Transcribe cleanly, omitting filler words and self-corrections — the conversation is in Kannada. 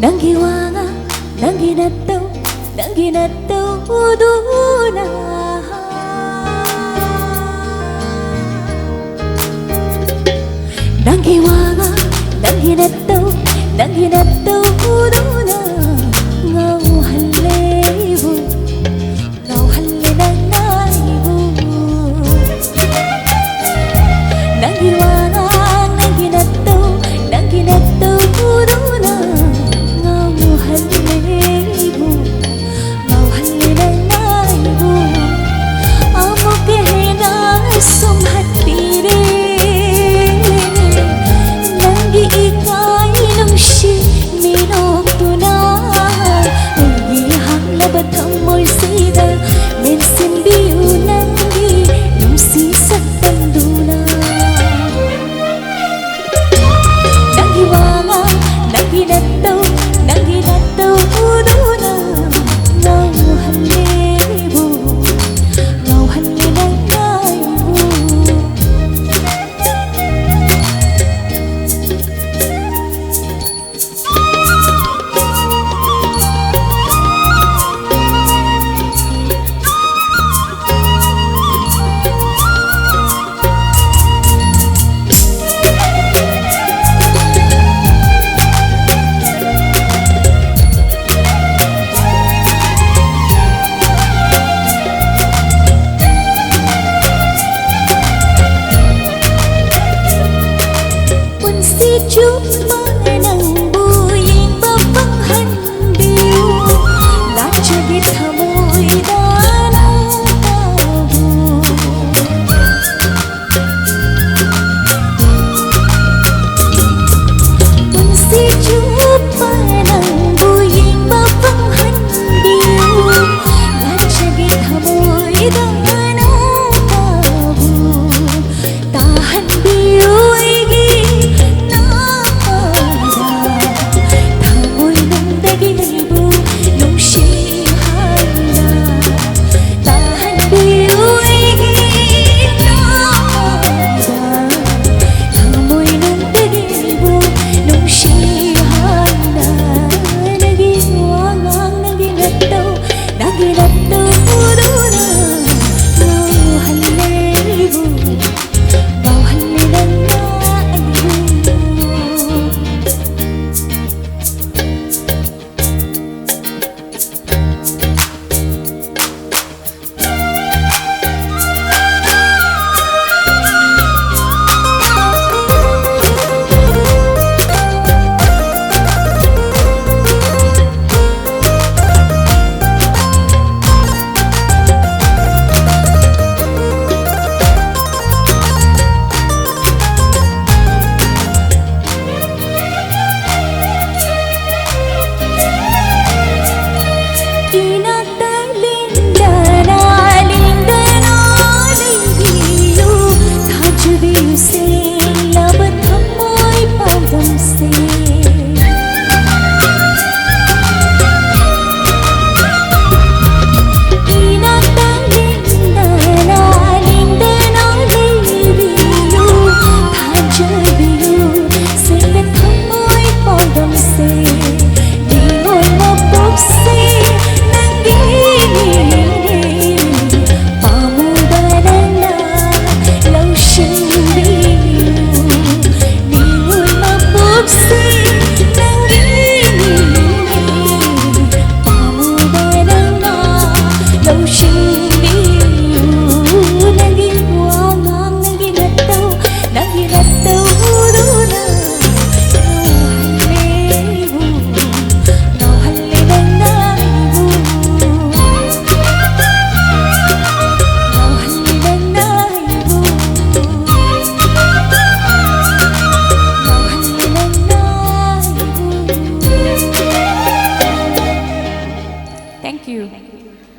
ನಂಗಿವಾಗ ನಂಗಿನತ್ತು ಉದೂನ ನಂಗಿವಾಗ ನಂಗಿನತ್ತು ಉದೂನ ನಾವು ಹಲ್ಲೇವು ನಾವು ಹಲ್ಲೆ ನನ್ನಾಯಿವು ನಂಗಿವಾಗ ನಂಗಿನತ್ತು ಉದೂನ ನಾವು ಹಲ್ಲೇವು ನಾವು ಹಲ್ಲೆ ನನ್ನಾಯಿವು ಅಮುಕೆ ನಾ ಸುಮ್ಹತ್ತೀರೇ ನಂಗಿ ಈ ಕಾಯಿ ನುಂಶಿ ನೀನೋಗ್ತುನಾ ನಂಗಿ ಹಂಗ್ಲಬ ಥಮ್ಮೊಯ್ಸಿದ ಮೆನ್ಸಿಂಬಿಯು ನಂಗಿ ನುಂಸಿ ಸತ್ತಂದೂನ ನಂಗಿವಾಗ ನಂಗಿನತ್ತು ಉದೂನ ನಾವು ಹಲ್ಲೇವು ನಾವು ಹಲ್ಲೆ ನನ್ನಾಯಿವು Cuma nangbu yang babang handiu Laca dithamoi dana tahu Punsi cuma nangbu yang babang handiu Laca dithamoi dana tahu Tahan biu Thank you.